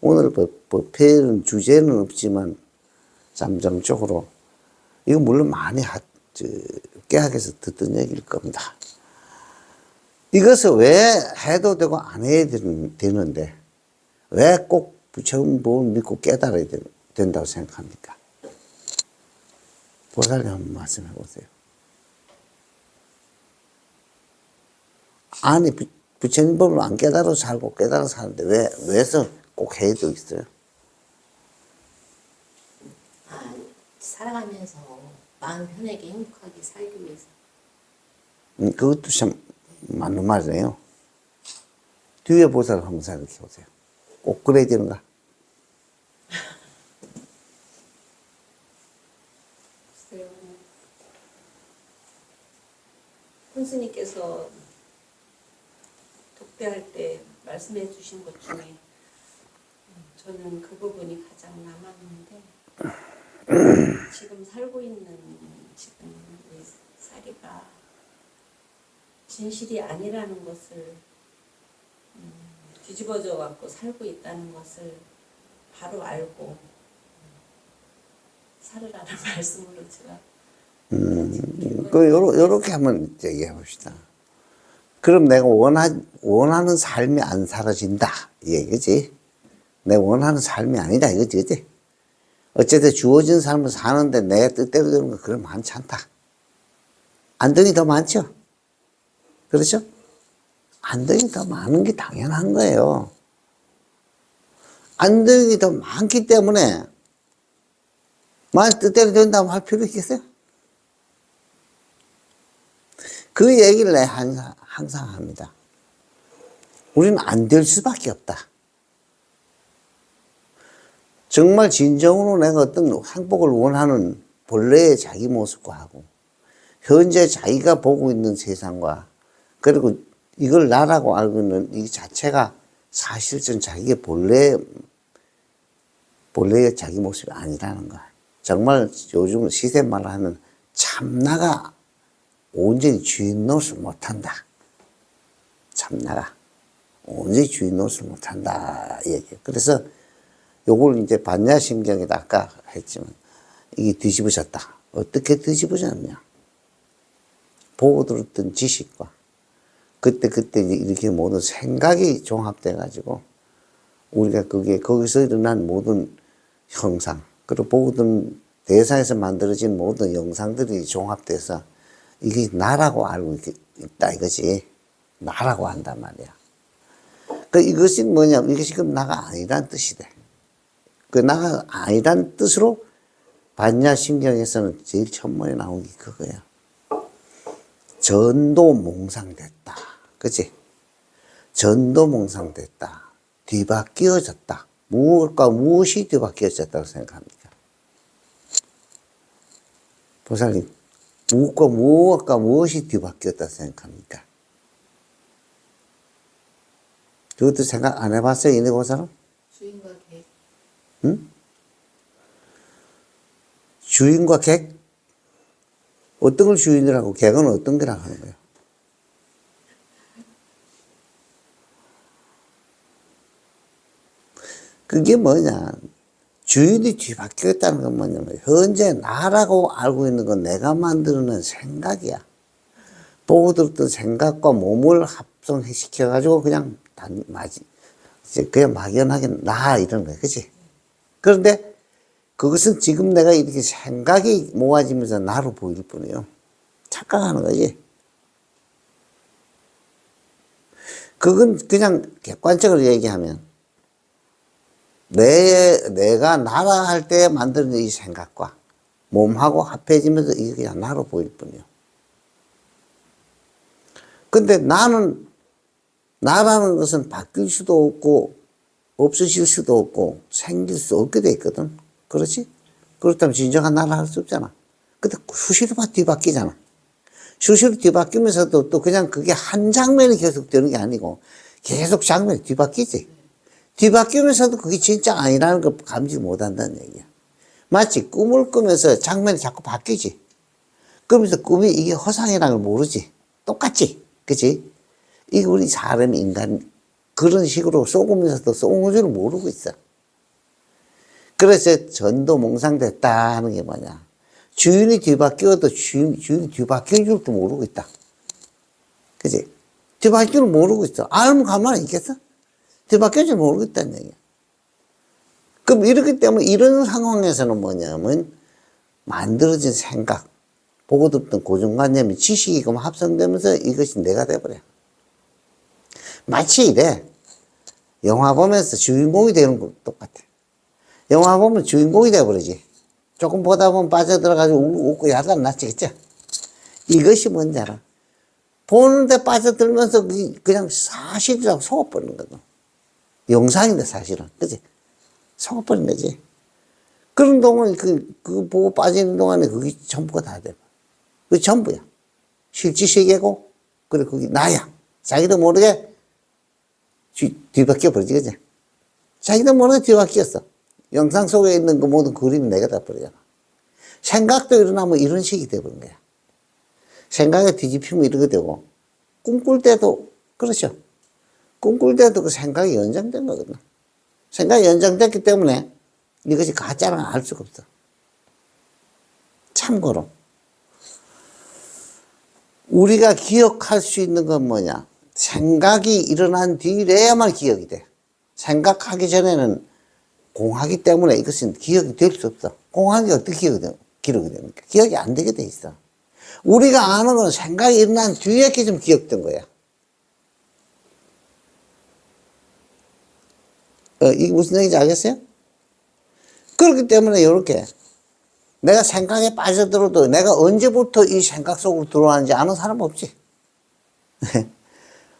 오늘 법회는 주제는 없지만 잠정적으로 이거 물론 많이 깨학에서 듣던 얘기일 겁니다. 이것을 왜 해도 되고 안 해야 되는데 왜 꼭 부처님을 믿고 깨달아야 된다고 생각합니까? 보살님 한번 말씀해 보세요. 아니 부처님 법을 안 깨달아 살고 깨달아 사는데 왜서 꼭 해야 돼 있어요? 살아가면서 마음 편하게 행복하게 살기 위해서. 그것도 참 맞는 말이네요. 뒤에 보살을 한번 생각해 보세요. 꼭 그래야 되는가? 글쎄요. 혼스님께서 독대할 때 말씀해 주신 것 중에 저는 그 부분이 가장 남았는데 지금 살고 있는 지금 이 사리가 진실이 아니라는 것을 뒤집어져 갖고 살고 있다는 것을 바로 알고 살으라는 말씀으로 제가 요렇게 한번 얘기해 봅시다. 그럼 내가 원하는 삶이 안 사라진다 이 얘기지. 내가 원하는 삶이 아니다 이거지, 그치? 어쨌든 주어진 삶을 사는데 내 뜻대로 되는 거 그건 많지 않다. 안정이 더 많죠? 그렇죠? 안정이 더 많은 게 당연한 거예요. 안정이 더 많기 때문에 만약 뜻대로 된다고 할 필요 있겠어요? 그 얘기를 내가 항상 합니다. 우리는 안 될 수밖에 없다. 정말 진정으로 내가 어떤 행복을 원하는 본래의 자기 모습과 하고 현재 자기가 보고 있는 세상과 그리고 이걸 나라고 알고 있는 이 자체가 사실은 자기의 본래의 자기 모습이 아니라는 거야. 정말 요즘 시대말로 하는 참나가 온전히 주인 노릇을 못한다. 참나가 온전히 주인 노릇을 못한다. 이 얘기예요. 그래서 요걸 이제 반야심경에다 아까 했지만 이게 뒤집어졌다. 어떻게 뒤집어졌냐? 보고 들었던 지식과 그때 이렇게 모든 생각이 종합돼 가지고 우리가 거기서 일어난 모든 형상 그리고 보고 들은 대사에서 만들어진 모든 영상들이 종합돼서 이게 나라고 알고 있다 이거지. 나라고 한단 말이야. 이것이 뭐냐면 이것이 그럼 나가 아니란 뜻이 돼. 그 나가 아니란 뜻으로 반야심경에서는 제일 천문에 나온 게 그거야. 전도몽상됐다. 그치? 전도몽상됐다. 뒤바뀌어졌다. 무엇과 무엇이 뒤바뀌어졌다고 생각합니까? 보살님, 무엇과 무엇이 뒤바뀌었다고 생각합니까? 그것도 생각 안 해봤어요, 이네 보살은? 주인과 객. 응? 주인과 객? 어떤 걸 주인이라고, 객은 어떤 거라고 하는 거예요? 그게 뭐냐. 주인이 뒤바뀌었다는 건 뭐냐면, 현재 나라고 알고 있는 건 내가 만드는 생각이야. 보고 들었던 생각과 몸을 합성시켜가지고 그냥 그냥 막연하게 나 이런 거야. 그치? 그런데 그것은 지금 내가 이렇게 생각이 모아지면서 나로 보일 뿐이에요. 착각하는 거지. 그건 그냥 객관적으로 얘기하면 내가 나라 할 때 만드는 이 생각과 몸하고 합해지면서 이게 그냥 나로 보일 뿐이에요. 근데 나라는 것은 바뀔 수도 없고 없어질 수도 없고 생길 수 없게 돼 있거든. 그렇지? 그렇다면 진정한 나라 할 수 없잖아. 근데 수시로 뒤바뀌잖아. 수시로 뒤바뀌면서도 또 그냥 그게 한 장면이 계속 되는 게 아니고 계속 장면이 뒤바뀌지. 뒤바뀌면서도 그게 진짜 아니라는 걸 감지 못한다는 얘기야. 마치 꿈을 꾸면서 장면이 자꾸 바뀌지. 그러면서 꿈이 이게 허상이라는 걸 모르지. 똑같지. 그치? 이게 우리 사람 인간 그런 식으로 속으면서도 속는 줄 모르고 있어. 그래서 전도몽상됐다 하는 게 뭐냐. 주인이 뒤바뀌어도 주인이 뒤바뀐 줄도 모르고 있다. 그지? 뒤바뀐 줄 모르고 있어. 알면 가만히 있겠어? 뒤바뀐 줄 모르고 있다는 얘기야. 그럼 이렇기 때문에 이런 상황에서는 뭐냐면 만들어진 생각, 보고 듣던 고정관념이 지식이 합성되면서 이것이 내가 돼버려. 마치 이래. 영화 보면서 주인공이 되는 거 똑같아. 영화 보면 주인공이 돼버리지. 조금 보다 보면 빠져들어가지고 웃고 야단 났지, 그죠? 이것이 뭔지 알아? 보는데 빠져들면서 그냥 사실이라고 속아버리는 거거든. 영상인데 사실은. 그지? 속아버린 거지. 그런 동안 그 보고 빠지는 동안에 그게 전부가 다 돼. 그게 전부야. 실제 세계고, 그래, 그게 나야. 자기도 모르게 뒤바뀌어 버리지, 그지? 자기도 모르게 뒤바뀌었어. 영상 속에 있는 그 모든 그림이 내가 다 버리잖아. 생각도 일어나면 이런 식이 돼버린 거야. 생각이 뒤집히면 이렇게 되고, 꿈꿀 때도, 그렇죠. 꿈꿀 때도 그 생각이 연장된 거거든. 생각이 연장됐기 때문에 이것이 가짜라는 걸 알 수가 없어. 참고로, 우리가 기억할 수 있는 건 뭐냐? 생각이 일어난 뒤래야만 기억이 돼. 생각하기 전에는 공하기 때문에 이것은 기억이 될 수 없어. 공하기 어떻게 기록이 됩니까? 기억이 안 되게 돼 있어. 우리가 아는 건 생각이 일어난 뒤에 좀 기억된 거야. 이게 무슨 얘기인지 알겠어요? 그렇기 때문에 이렇게 내가 생각에 빠져들어도 내가 언제부터 이 생각 속으로 들어왔는지 아는 사람 없지.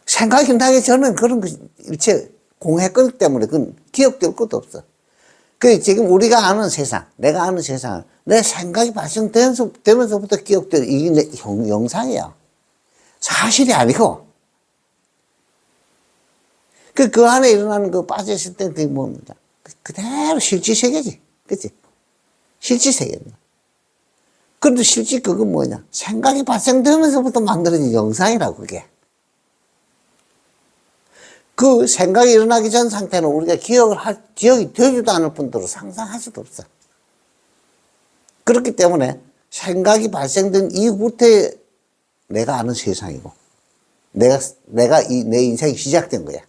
생각이 나기 전엔 그런 거 일체 공했기 때문에 그건 기억될 것도 없어. 그 지금 우리가 아는 세상, 내가 아는 세상은 내 생각이 발생되면서부터 기억되는 이게 내 영상이야. 사실이 아니고. 그 안에 일어나는 거 빠져있을 때 그게 뭡니까? 그대로 실제 세계지. 그치? 실제 세계입니다. 그래도 실제 그건 뭐냐? 생각이 발생되면서부터 만들어진 영상이라고, 그게. 그 생각이 일어나기 전 상태는 우리가 기억이 되지도 않을 뿐더러 상상할 수도 없어. 그렇기 때문에 생각이 발생된 이후부터 내가 아는 세상이고, 내 인생이 시작된 거야.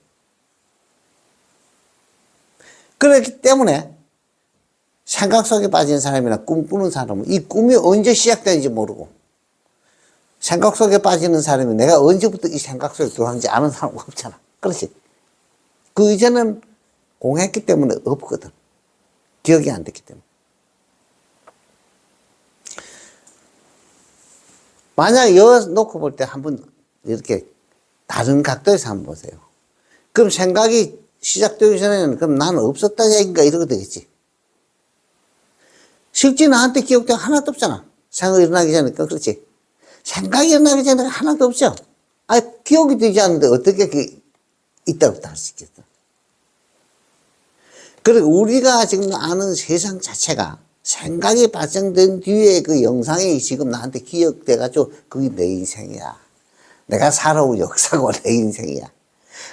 그렇기 때문에 생각 속에 빠진 사람이나 꿈꾸는 사람은 이 꿈이 언제 시작되는지 모르고, 생각 속에 빠지는 사람이 내가 언제부터 이 생각 속에 들어왔는지 아는 사람 없잖아. 그렇지? 그 이전은 공했기 때문에 없거든. 기억이 안 됐기 때문에. 만약 여 놓고 볼 때 한번 이렇게 다른 각도에서 한번 보세요. 그럼 생각이 시작되기 전에는 그럼 나는 없었다 얘기인가 이러게 되겠지. 실제 나한테 기억도 하나도 없잖아. 생각이 일어나기 전에. 그렇지? 생각이 일어나기 전에 하나도 없죠. 기억이 되지 않는데 어떻게 있다고 할 수 있겠어. 그리고 우리가 지금 아는 세상 자체가 생각이 발생된 뒤에 그 영상이 지금 나한테 기억돼가지고 그게 내 인생이야. 내가 살아온 역사고 내 인생이야.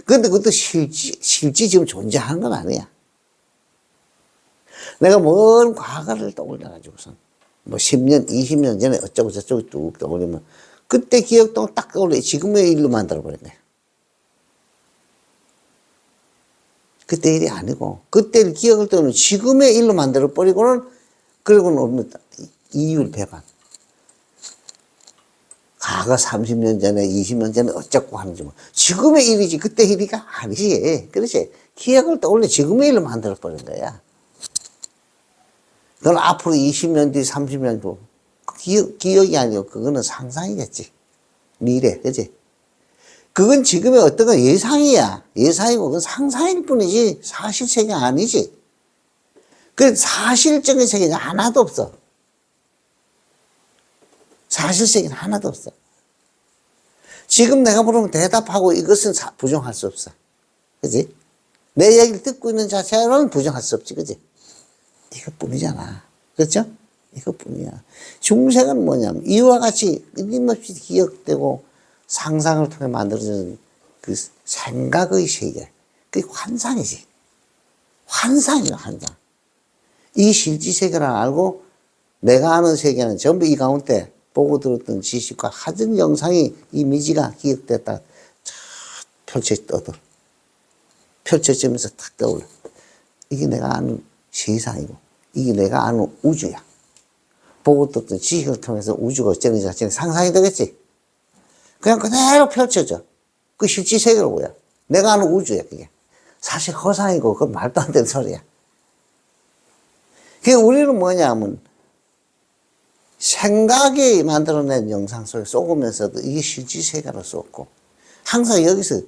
근데 그것도 실제 지금 존재하는 건 아니야. 내가 먼 과거를 떠올려가지고선 뭐 10년, 20년 전에 어쩌고 저쩌고 쭉 떠올리면 그때 기억도 딱 떠올려. 지금의 일로 만들어버린 거야. 그때 일이 아니고, 그때 기억을 떠오르면 지금의 일로 만들어버리고는, 그리고는 이율 배반. 과거 30년 전에, 20년 전에 어쩌고 하는지 뭐. 지금의 일이지, 그때 일이가 아니지. 그렇지. 기억을 떠올려 지금의 일로 만들어버린 거야. 그건 앞으로 20년 뒤, 30년 뒤. 기억이 아니고, 그거는 상상이겠지. 미래, 그치? 그건 지금의 어떤 건 예상이야. 예상이고, 그건 상상일 뿐이지, 사실 세계가 아니지. 그 사실적인 세계가 하나도 없어. 사실 세계는 하나도 없어. 지금 내가 물으면 대답하고 이것은 부정할 수 없어. 그지? 내 얘기를 듣고 있는 자체로는 부정할 수 없지. 그지? 이것뿐이잖아. 그렇죠? 이것뿐이야. 중생은 뭐냐면 이와 같이 끊임없이 기억되고 상상을 통해 만들어지는 그 생각의 세계. 그게 환상이지. 환상이야, 환상. 이 실지 세계를 알고 내가 아는 세계는 전부 이 가운데 보고 들었던 지식과 하던 영상이 이미지가 기억됐다. 펼쳐지면서 탁 떠올라. 이게 내가 아는 세상이고 이게 내가 아는 우주야. 보고 듣던 지식을 통해서 우주가 어쩌는 자체는 상상이 되겠지. 그냥 그대로 펼쳐져. 그 실지 세계로 뭐야. 내가 아는 우주야 그게. 사실 허상이고 그건 말도 안 되는 소리야. 그게 우리는 뭐냐 하면 생각이 만들어낸 영상 속에 속으면서도 이게 실지 세계로 쏟고 항상 여기서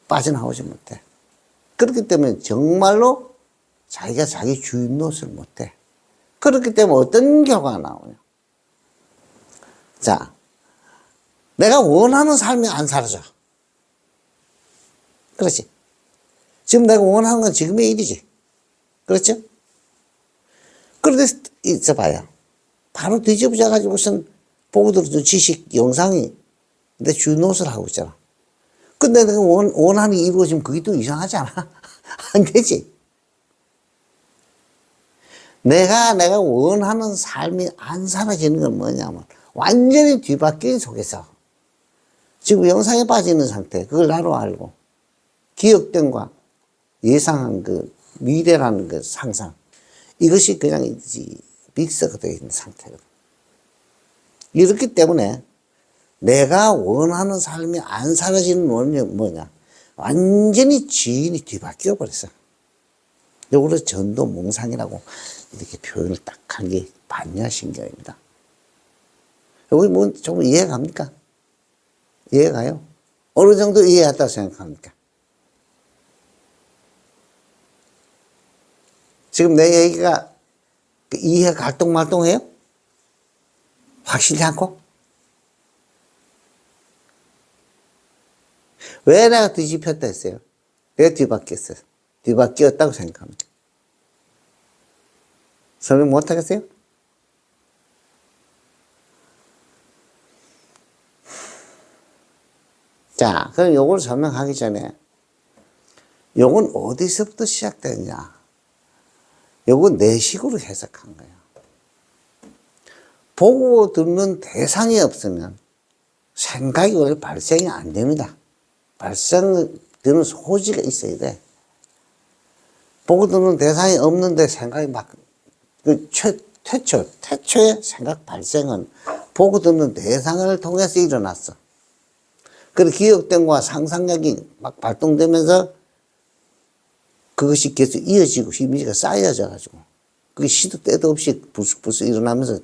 빠져나오지 못해. 그렇기 때문에 정말로 자기가 자기 주인 노릇을 못해. 그렇기 때문에 어떤 결과가 나오냐. 자, 내가 원하는 삶이 안 사라져. 그렇지. 지금 내가 원하는 건 지금의 일이지. 그렇죠? 그런데 있어봐요. 바로 뒤집어져 가지고선 보고 들었던 지식, 영상이 내 주인 노릇을 하고 있잖아. 근데 내가 원하는 게 이루어지면 그게 또 이상하지 않아? 안 되지. 내가 원하는 삶이 안 사라지는 건 뭐냐면 완전히 뒤바뀐 속에서 지금 영상에 빠져 있는 상태, 그걸 나로 알고 기억된과 예상한 그 미래라는 그 상상, 이것이 그냥 믹서가 되어 있는 상태거든. 이렇기 때문에 내가 원하는 삶이 안 사라지는 원인이 뭐냐? 완전히 지인이 뒤바뀌어 버렸어. 이거를 전도몽상이라고 이렇게 표현을 딱 한 게 반야신경입니다. 여기 뭐 조금 이해가 갑니까? 이해가요? 어느 정도 이해했다고 생각합니까? 지금 내 얘기가 이해 갈등말동해요? 확실히 않고? 왜 내가 뒤집혔다 했어요? 왜 뒤바뀌었어요? 뒤바뀌었다고 생각합니다. 설명 못 하겠어요? 자, 그럼 요걸 설명하기 전에 요건 어디서부터 시작되느냐? 요건 내식으로 해석한 거예요. 보고 듣는 대상이 없으면 생각이 원래 발생이 안 됩니다. 발생되는 소지가 있어야 돼. 보고 듣는 대상이 없는데 생각이 막, 태초의 생각 발생은 보고 듣는 대상을 통해서 일어났어. 그리고 기억됨과 상상력이 막 발동되면서 그것이 계속 이어지고 이미지가 쌓여져가지고 그게 시도 때도 없이 불쑥불쑥 일어나면서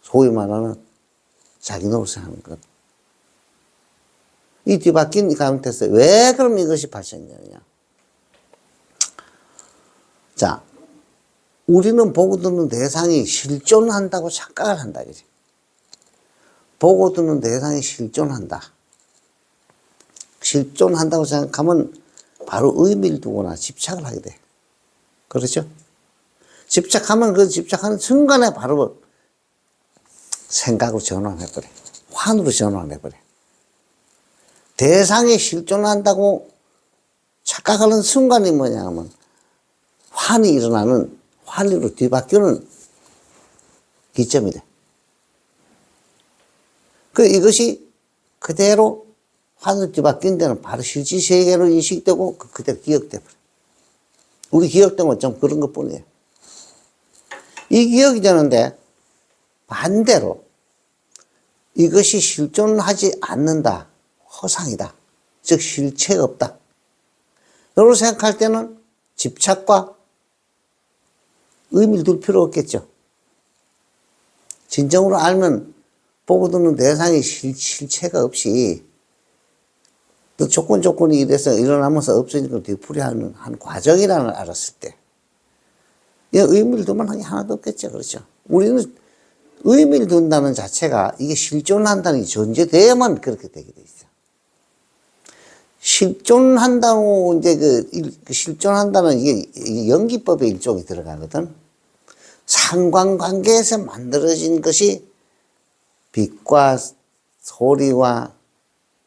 소위 말하는 자기 노릇을 하는 것. 이 뒤바뀐 이 가운데서 왜 그럼 이것이 발생되느냐. 자, 우리는 보고 듣는 대상이 실존한다고 착각을 한다. 그지? 보고 듣는 대상이 실존한다. 실존한다고 생각하면 바로 의미를 두거나 집착을 하게 돼. 그렇죠? 집착하면 그 집착하는 순간에 바로 생각으로 전환해버려. 환으로 전환해버려. 대상이 실존한다고 착각하는 순간이 뭐냐면 환이 일어나는, 환으로 뒤바뀌는 기점이 돼. 이것이 그대로 환으로 뒤바뀐 데는 바로 실지세계로 인식되고 그대로 기억돼 버려. 우리 기억되면 좀 그런 것 뿐이에요. 이 기억이 되는데 반대로 이것이 실존하지 않는다. 허상이다. 즉 실체가 없다. 이걸 생각할 때는 집착과 의미를 둘 필요 없겠죠. 진정으로 알면 보고 듣는 대상이 실체가 없이 또 조건이 이래서 일어나면서 없어지는 뒤풀이하는 한 과정이라는 걸 알았을 때 의미를 두면 한 게 하나도 없겠죠. 그렇죠. 우리는 의미를 둔다는 자체가 이게 실존한다는 게 전제돼야만 그렇게 되게 돼 있어. 실존한다고 이제 실존한다는 이게 연기법의 일종이 들어가거든. 상관관계에서 만들어진 것이 빛과 소리와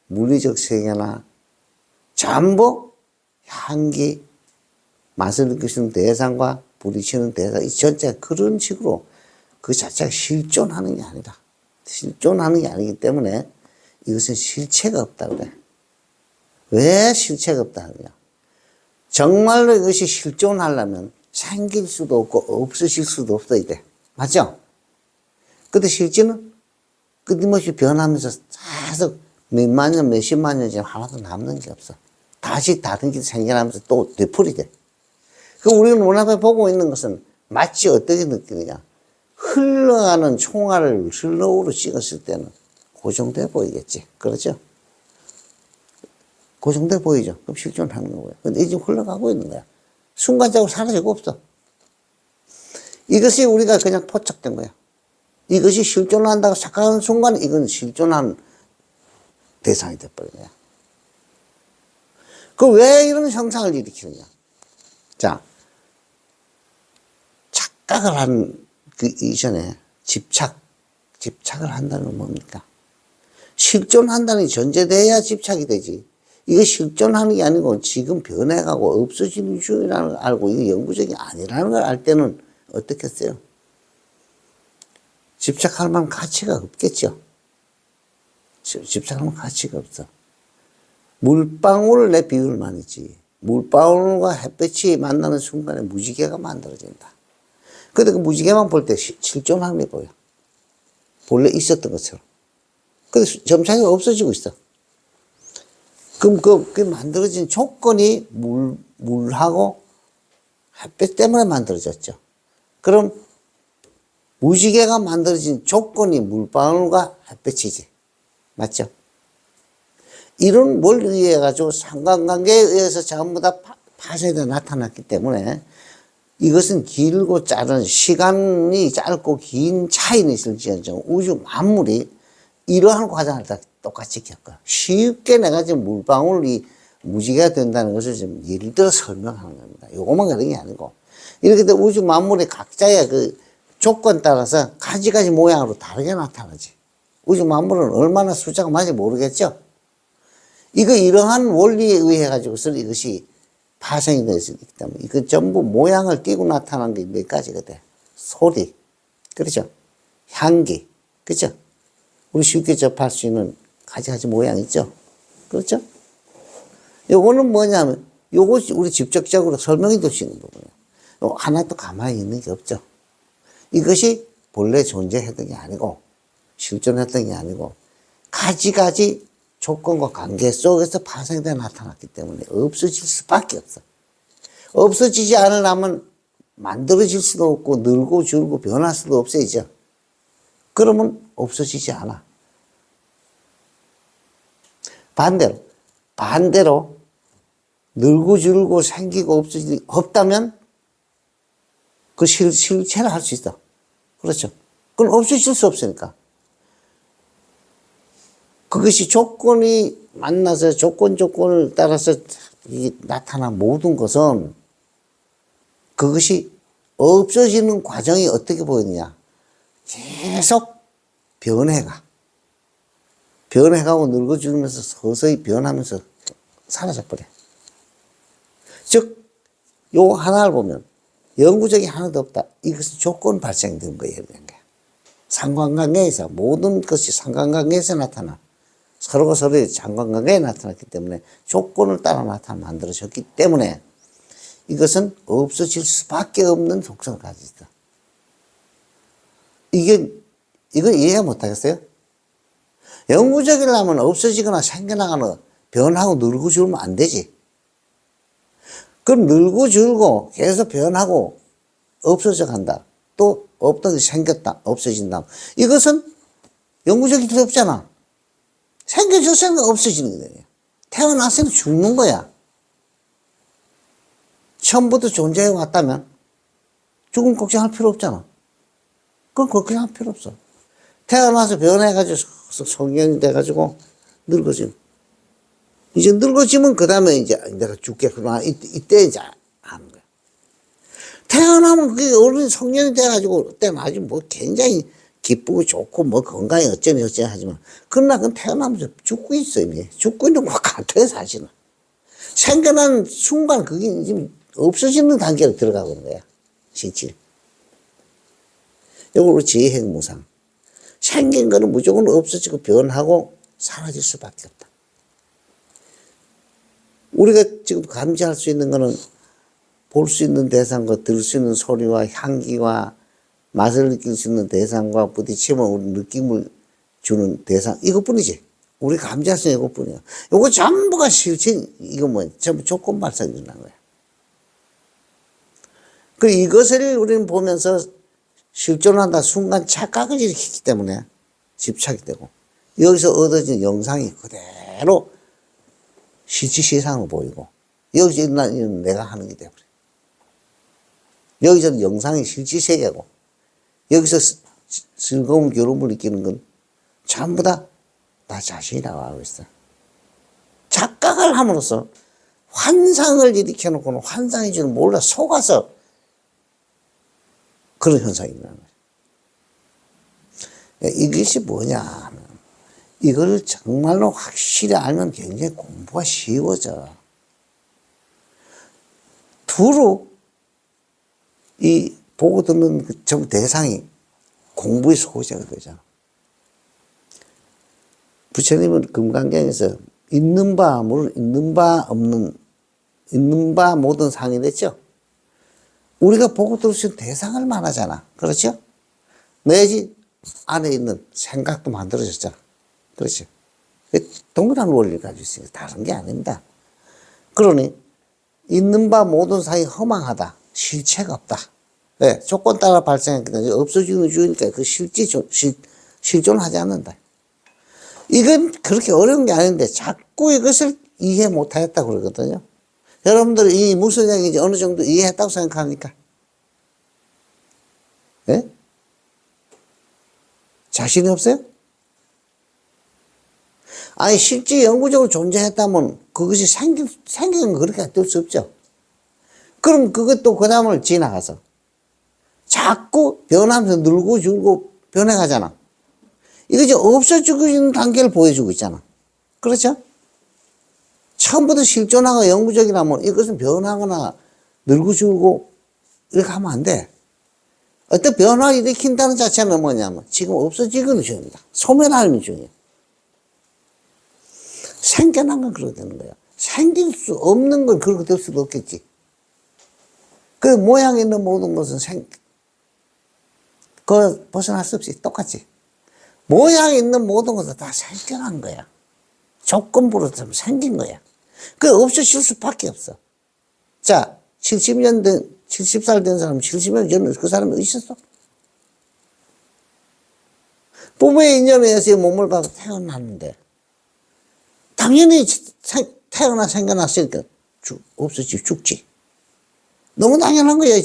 물리적 세계나 전부 향기, 맛을 느끼시는 대상과 부딪히는 대상, 이 전체 그런 식으로 그 자체가 실존하는 게 아니다. 실존하는 게 아니기 때문에 이것은 실체가 없다 그래. 왜 실체가 없다 하느냐. 정말로 이것이 실존하려면 생길 수도 없고 없어질 수도 없어야 돼. 맞죠? 근데 실제는 끊임없이 변하면서 계속 몇만 년, 몇십만 년 지나 하나도 남는 게 없어. 다시 다른 게 생겨나면서 또 되풀이 돼. 그럼 우리는 눈앞에 보고 있는 것은 마치 어떻게 느끼느냐. 흘러가는 총알을 슬로우로 찍었을 때는 고정돼 보이겠지. 그렇죠? 고정돼 보이죠? 그럼 실존하는 거고요. 근데 이제 흘러가고 있는 거야. 순간적으로 사라지고 없어. 이것이 우리가 그냥 포착된 거야. 이것이 실존한다고 착각하는 순간 이건 실존한 대상이 돼버린 거야. 그 왜 이런 현상을 일으키느냐. 자, 착각을 한 그 이전에 집착을 한다는 건 뭡니까? 실존한다는 게 전제돼야 집착이 되지. 이거 실존하는 게 아니고 지금 변해가고 없어지는 중이라는 걸 알고 이게 영구적이 아니라는 걸 알 때는 어떻게 했어요? 집착할 만한 가치가 없겠죠. 집착할 만한 가치가 없어. 물방울 내 비율만 있지. 물방울과 햇볕이 만나는 순간에 무지개가 만들어진다. 근데 그 무지개만 볼 때 실존하는 게 보여. 본래 있었던 것처럼. 근데 점차가 없어지고 있어. 그럼 그 만들어진 조건이 물하고 햇볕 때문에 만들어졌죠. 그럼 무지개가 만들어진 조건이 물방울과 햇볕이지. 맞죠? 이런 원리에 가지고 상관관계에 의해서 전부 다 파생돼 나타났기 때문에 이것은 길고 짧은 시간이 짧고 긴 차이는 있을지언정 우주 만물이 이러한 과정을 다 똑같이 겪어. 쉽게 내가 지금 물방울이 무지개가 된다는 것을 좀 예를 들어 설명하는 겁니다. 요것만 그런 게 아니고. 이렇게 돼 우주 만물이 각자의 그 조건 따라서 가지가지 모양으로 다르게 나타나지. 우주 만물은 얼마나 숫자가 맞을지 모르겠죠? 이러한 원리에 의해 가지고서 이것이 파생이 되어 있기 때문에 이거 전부 모양을 띄고 나타나는 게 몇 가지가 돼. 소리, 그렇죠? 향기, 그렇죠? 우리 쉽게 접할 수 있는 가지가지 모양 있죠? 그렇죠? 요거는 뭐냐면 요것이 우리 직접적으로 설명이 될 수 있는 부분이에요. 하나도 가만히 있는 게 없죠. 이것이 본래 존재했던 게 아니고 실존했던 게 아니고 가지가지 조건과 관계 속에서 파생돼 나타났기 때문에 없어질 수밖에 없어. 없어지지 않으려면 만들어질 수도 없고 늘고 줄고 변할 수도 없어야죠. 그러면 없어지지 않아. 반대로 늘고 줄고 생기고 없다면 그 실체를 할 수 있어. 그렇죠. 그건 없어질 수 없으니까. 그것이 조건이 만나서 조건을 따라서 나타난 모든 것은 그것이 없어지는 과정이 어떻게 보이느냐. 계속 변해가고 늙어지면서 서서히 변하면서 사라져버려. 즉, 요 하나를 보면 영구적이 하나도 없다. 이것은 조건 발생된 거예요. 상관관계에서 모든 것이 상관관계에서 나타나. 서로가 서로의 상관관계에 나타났기 때문에 조건을 따라 만들어졌기 때문에 이것은 없어질 수밖에 없는 속성을 가지고 있다. 이걸 이해 못하겠어요? 영구적이려면 없어지거나 생겨나거나 변하고 늙고 줄면 안 되지. 그럼 늙고 줄고 계속 변하고 없어져 간다. 또 없던 게 생겼다. 없어진다. 이것은 영구적일 필요 없잖아. 생겨졌으니까 없어지는 거예요. 태어났으면 죽는 거야. 처음부터 존재해 왔다면 죽음 걱정할 필요 없잖아. 그건 걱정할 필요 없어. 태어나서 변해가지고 성경이 돼가지고 늙어지면. 이제 늙어지면 그 다음에 이제 내가 죽겠구나. 이때 이제 하는 거야. 태어나면 그게 어른 성년이 돼가지고 그때는 아주 뭐 굉장히 기쁘고 좋고 뭐 건강이 어쩌니 하지만 그러나 그건 태어나면서 죽고 있어 이미. 죽고 있는 것 같아요 사실은. 생겨난 순간 그게 지금 없어지는 단계로 들어가고 있는 거야. 실질. 이걸 지혜행무상. 생긴 거는 무조건 없어지고 변하고 사라질 수밖에 없다. 우리가 지금 감지할 수 있는 거는 볼 수 있는 대상과 들을 수 있는 소리와 향기와 맛을 느낄 수 있는 대상과 부딪히면 우리 느낌을 주는 대상, 이것뿐이지. 우리 감지할 수 있는 이것뿐이야. 이거 전부가 실체, 이거 뭐, 전부 조건 발상이 일어난 거야. 그 이것을 우리는 보면서 실존한다 순간 착각을 일으키기 때문에 집착이 되고, 여기서 얻어진 영상이 그대로 실질시상으로 보이고, 여기서 일어나는 내가 하는 게 되어버려. 여기서는 영상이 실질세계고, 여기서 즐거운 괴로움을 느끼는 건 전부 다 나 자신이라고 하고 있어. 착각을 함으로써 환상을 일으켜 놓고는 환상인 줄 몰라 속아서 그런 현상이 일어나는 거야. 이것이 뭐냐 하면, 이걸 정말로 확실히 알면 굉장히 공부가 쉬워져. 두루 이 보고 듣는 그 전부 대상이 공부의 소재가 되잖아. 부처님은 금강경에서 있는 바, 물론 있는 바 없는, 있는 바 모든 상이 됐죠. 우리가 보고 들을 수 있는 대상을 말하잖아. 그렇죠? 내지 안에 있는 생각도 만들어졌잖아. 그렇죠? 동일한 원리를 가지고 있으니까 다른 게 아닙니다. 그러니 있는 바 모든 상이 허망하다. 실체가 없다. 네, 조건 따라 발생했기 때문에 없어지는 주니까 그 실존하지 않는다. 이건 그렇게 어려운 게 아닌데 자꾸 이것을 이해 못하겠다고 그러거든요. 여러분들 이 무슨 얘기인지 어느 정도 이해했다고 생각합니까? 예? 자신이 없어요? 아니 실제 영구적으로 존재했다면 그것이 생긴 건 그렇게 될 수 없죠. 그럼 그것도 그 다음을 지나가서 자꾸 변하면서 늘고 줄고 변해가잖아. 이거 지금 없어지고 있는 단계를 보여주고 있잖아. 그렇죠? 처음부터 실존하고 영구적이라면 이것은 변하거나 늘고 줄고 이렇게 하면 안 돼. 어떤 변화를 일으킨다는 자체는 뭐냐면 지금 없어지는 중입니다. 소멸하는 중이에요. 생겨난 건 그렇게 되는 거야. 생길 수 없는 건 그렇게 될 수도 없겠지. 그 모양 있는 모든 것은 그 벗어날 수 없이 똑같지. 모양 있는 모든 것은 다 생겨난 거야. 조건부로 생긴 거야. 그 없어질 수밖에 없어. 자, 70살 된 사람, 70년 전에 그 사람이 어디 있었어? 부모의 인연에 의해서 몸을 받아 태어났는데, 당연히 태어나 생겨났으니까 없어지고 죽지. 너무 당연한 거야.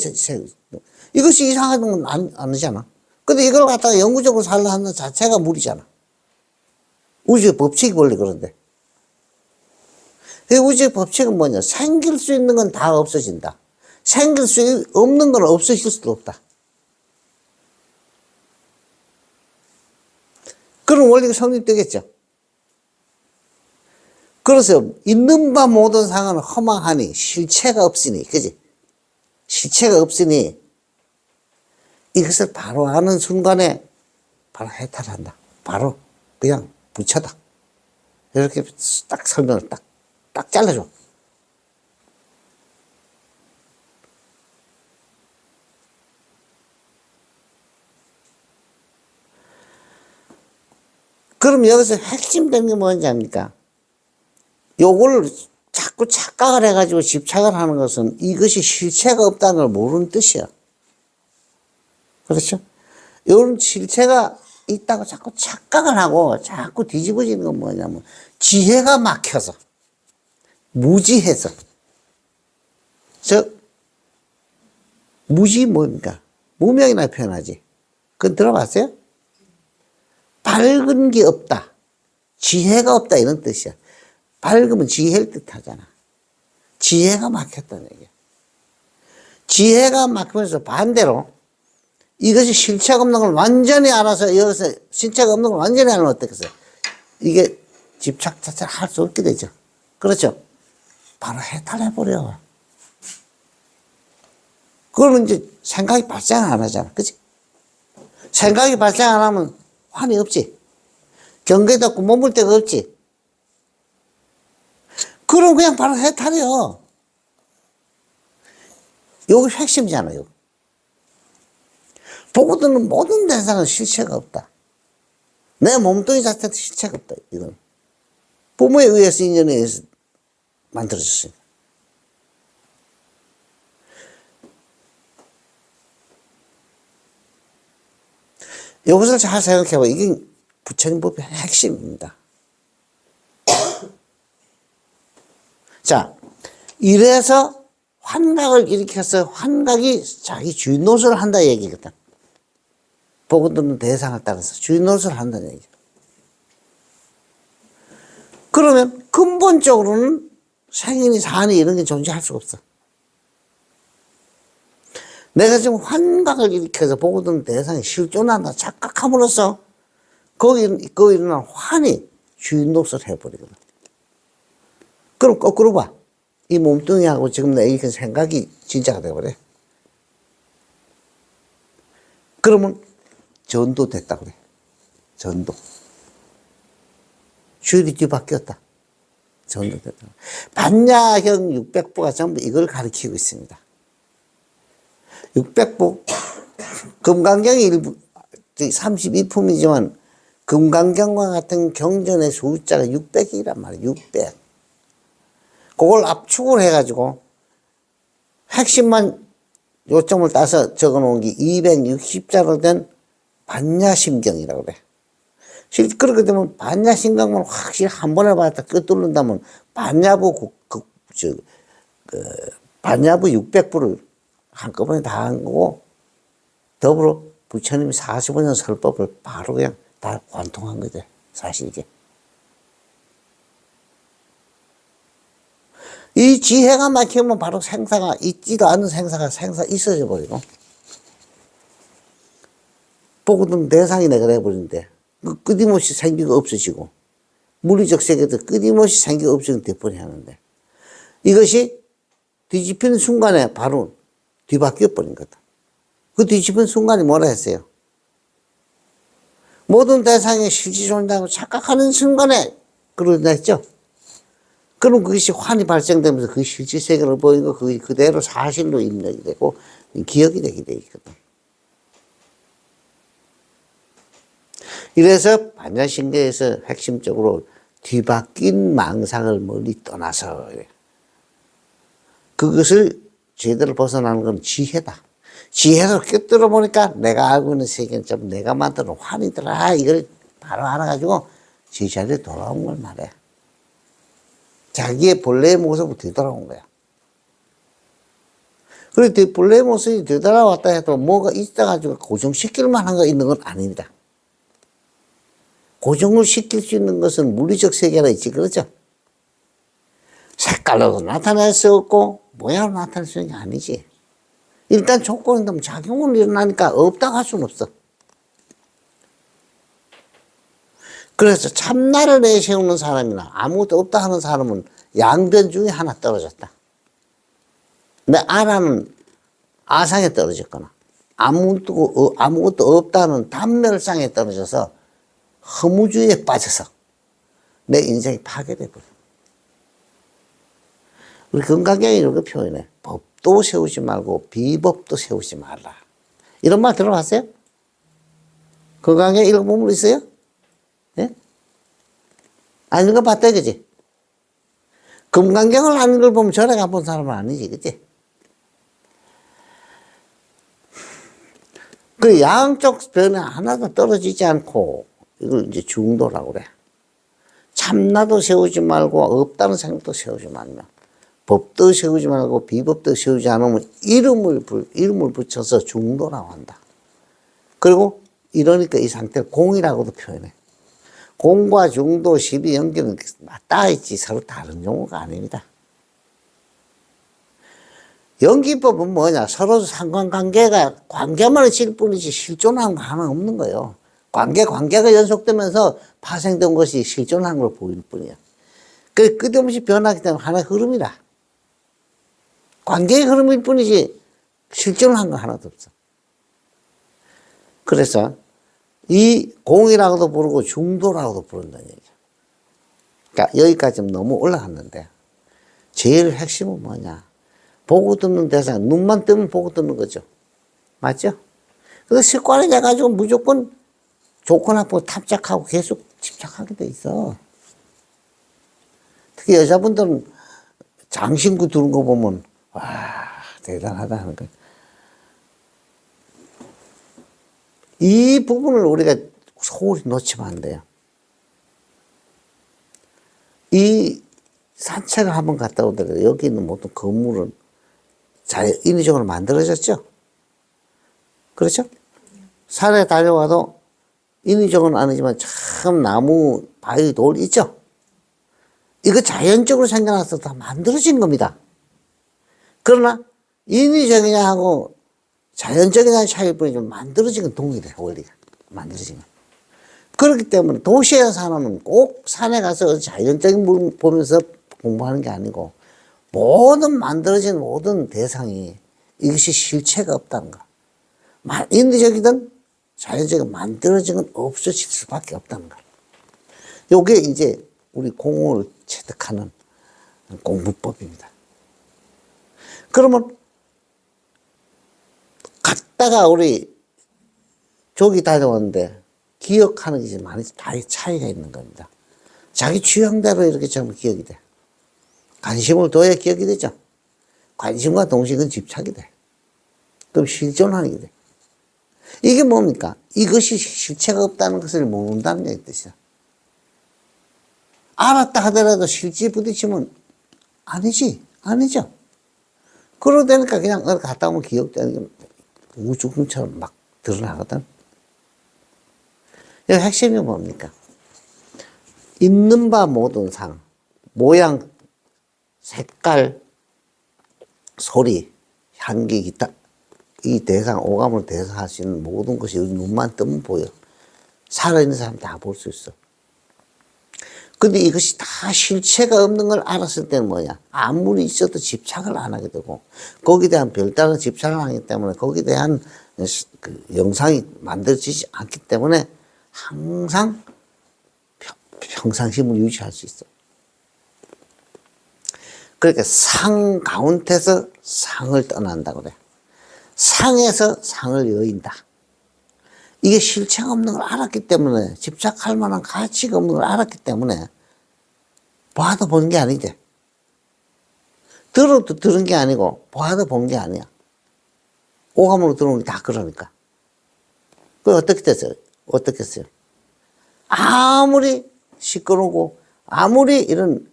이것이 이상한 건 아니잖아. 근데 이걸 갖다가 영구적으로 살라 하는 자체가 무리잖아. 우주의 법칙이 원래 그런데. 그 우주의 법칙은 뭐냐? 생길 수 있는 건 다 없어진다. 생길 수 없는 건 없어질 수도 없다. 그런 원리가 성립되겠죠. 그래서 있는 바 모든 상은 허망하니 실체가 없으니, 그지? 실체가 없으니 이것을 바로 아는 순간에 바로 해탈한다. 바로 그냥 부처다. 이렇게 딱 설명을 딱 잘라줘. 그럼 여기서 핵심된 게 뭔지 압니까? 요걸 자꾸 착각을 해가지고 집착을 하는 것은 이것이 실체가 없다는 걸 모르는 뜻이야. 그렇죠? 이런 실체가 있다고 자꾸 착각을 하고 자꾸 뒤집어지는 건 뭐냐면 지혜가 막혀서, 무지해서. 무지 뭡니까? 무명이나 표현하지. 그건 들어봤어요? 밝은 게 없다. 지혜가 없다 이런 뜻이야. 밝으면 지혜를 뜻하잖아. 지혜가 막혔다는 얘기야. 지혜가 막히면서 반대로 이것이 실체가 없는 걸 완전히 알아서 여기서 실체가 없는 걸 완전히 알면 어떻겠어요? 이게 집착 자체를 할 수 없게 되죠. 그렇죠? 바로 해탈해버려. 그러면 이제 생각이 발생 안 하잖아. 그치? 생각이 발생 안 하면 환이 없지. 경계도 없고 머물 데가 없지. 그럼 그냥 바로 해탈이요. 여기 핵심이잖아요. 보고 듣는 모든 대상은 실체가 없다. 내 몸뚱이 자체도 실체가 없다. 이건 부모에 의해서 인연에 의해서 만들어졌습니다. 이것을 잘 생각해봐. 이게 부처님 법의 핵심입니다. 자, 이래서 환각을 일으켜서 환각이 자기 주인 노릇을 한다 얘기거든. 보고 듣는 대상을 따라서 주인 노릇을 한다는 얘기죠. 그러면 근본적으로는 생인이 사안이 이런 게 존재할 수가 없어. 내가 지금 환각을 일으켜서 보고 듣는 대상이 실존한다 착각함으로써 거기 일어난 환이 주인 노릇을 해버리거든. 그럼 거꾸로 봐. 이 몸뚱이하고 지금 내 일으킨 생각이 진짜가 돼버려. 그러면 전도 됐다 그래. 전도. 주일이 뒤바뀌었다. 전도 됐다. 반야형 600부가 전부 이걸 가리키고 있습니다. 600부. 금강경이 일부 32품이지만 금강경과 같은 경전의 숫자가 600이란 말이에요. 600. 그걸 압축을 해가지고 핵심만 요점을 따서 적어 놓은 게 260자로 된 반야심경이라고 그래. 그렇게 되면 반야심경만 확실히 한 번에 받았다 끝 뚫는다면 반야부 반야부 600부를 한꺼번에 다 한 거고 더불어 부처님이 45년 설법을 바로 그냥 다 관통한 거지. 사실 이게. 이 지혜가 막히면 바로 생사가 있지도 않은 생사 있어져 버리고 보고 듣는 대상이 내가 돼버리는데 끊임없이 생기고 없어지고 물리적 세계도 끊임없이 생기고 없어지는 대본이 하는데 이것이 뒤집히는 순간에 바로 뒤바뀌어 버린 거다. 그 뒤집힌 순간이 뭐라 했어요? 모든 대상이 실제 존재하고 착각하는 순간에 그러냈죠. 그럼 그것이 환이 발생되면서 그 실제 세계를 보이고 그대로 사실로 입력이 되고 기억이 되게 돼 있거든. 이래서 반야신계에서 핵심적으로 뒤바뀐 망상을 멀리 떠나서 그것을 제대로 벗어나는 건 지혜다. 지혜로 꿰뚫어 보니까 내가 알고 있는 세계는 좀 내가 만드는 환이더라. 이걸 바로 알아가지고 제자리에 돌아온 걸 말해. 자기의 본래의 모습으로 되돌아온 거야. 그리고 본래의 모습이 되돌아왔다 해도 뭐가 있어가지고 고정시킬 만한 거 있는 건 아닙니다. 고정을 시킬 수 있는 것은 물리적 세계가 있지, 그렇죠? 색깔로도 나타낼 수 없고, 모양으로 나타낼 수 있는 게 아니지. 일단 조건이 되면 작용을 일어나니까 없다고 할 수는 없어. 그래서 참나를 내세우는 사람이나 아무것도 없다 하는 사람은 양변 중에 하나 떨어졌다. 내 아라는 아상에 떨어졌거나 아무것도 없다는 단멸상에 떨어져서 허무주의에 빠져서 내 인생이 파괴돼버려. 우리 건강경이 이렇게 표현해. 법도 세우지 말고 비법도 세우지 말라. 이런 말 들어봤어요? 건강경 읽어본 분 있어요? 예? 안 읽어봤다, 그지? 금강경을 안 읽어보면 전에 가본 사람은 아니지, 그지? 그 양쪽 변에 하나도 떨어지지 않고, 이걸 이제 중도라고 그래. 참나도 세우지 말고, 없다는 생각도 세우지 말며, 법도 세우지 말고, 비법도 세우지 않으면 이름을 붙여서 중도라고 한다. 그리고 이러니까 이 상태를 공이라고도 표현해. 공과 중도, 시비, 연기는 맞닿아 있지 서로 다른 용어가 아닙니다. 연기법은 뭐냐? 서로 상관관계가 관계만 있을 뿐이지 실존하는 거 하나 없는 거예요. 관계가 연속되면서 파생된 것이 실존하는 걸 보일 뿐이야. 그 끝없이 변하기 때문에 하나의 흐름이라. 관계의 흐름일 뿐이지 실존한 거 하나도 없어. 그래서 이 공이라고도 부르고 중도라고도 부른다는 얘기죠. 그러니까 여기까지 너무 올라갔는데 제일 핵심은 뭐냐? 보고 듣는 대상, 눈만 뜨면 보고 듣는 거죠. 맞죠? 그래서 습관이 돼가지고 무조건 조건 앞으로 탑작하고 계속 집착하게 돼 있어. 특히 여자분들은 장신구 두는 거 보면, 와, 대단하다 하는 거야. 이 부분을 우리가 소홀히 놓치면 안 돼요. 이 산책을 한번 갔다 오더라도 여기 있는 모든 건물은 인위적으로 만들어졌죠? 그렇죠? 산에 달려와도 인위적으로는 아니지만 참 나무, 바위, 돌 있죠? 이거 자연적으로 생겨나서 다 만들어진 겁니다. 그러나 인위적이냐 하고 자연적이냐의 차이일 뿐이지 만들어진 건 동일해, 원리가. 만들어진 건. 그렇기 때문에 도시에 사람은 꼭 산에 가서 자연적인 물 보면서 공부하는 게 아니고 모든 만들어진 모든 대상이 이것이 실체가 없다는 거. 인위적이든 자연적인 만들어진 건 없어질 수밖에 없다는 거. 요게 이제 우리 공을 체득하는 공부법입니다. 그러면 갔다가 우리 조기 다녀왔는데 기억하는 게 많이 차이가 있는 겁니다. 자기 취향대로 이렇게 좀 기억이 돼. 관심을 둬야 기억이 되죠. 관심과 동시에 그건 집착이 돼. 그럼 실존하는 게 돼. 이게 뭡니까? 이것이 실체가 없다는 것을 모른다는 뜻이야. 알았다 하더라도 실제 부딪히면 아니죠. 그러다니까 그냥 갔다 오면 기억되는 게 우주궁처럼 막 드러나거든. 여기 핵심이 뭡니까? 있는 바 모든 상, 모양, 색깔, 소리, 향기, 기타, 이 대상, 오감으로 대상할 수 있는 모든 것이 눈만 뜨면 보여. 살아있는 사람 다 볼 수 있어. 근데 이것이 다 실체가 없는 걸 알았을 때는 뭐냐? 아무리 있어도 집착을 안 하게 되고, 거기에 대한 별다른 집착을 안 하기 때문에, 거기에 대한 그 영상이 만들어지지 않기 때문에 항상 평상심을 유지할 수 있어. 그러니까 상 가운데서 상을 떠난다고 그래. 상에서 상을 여인다. 이게 실체가 없는 걸 알았기 때문에, 집착할 만한 가치가 없는 걸 알았기 때문에 봐도 보는 게 아니지. 들어도 들은 게 아니고 봐도 본 게 아니야. 오감으로 들어오는 게 다 그러니까. 그 어떻게 됐어요? 어떻게 했어요? 아무리 시끄러우고 아무리 이런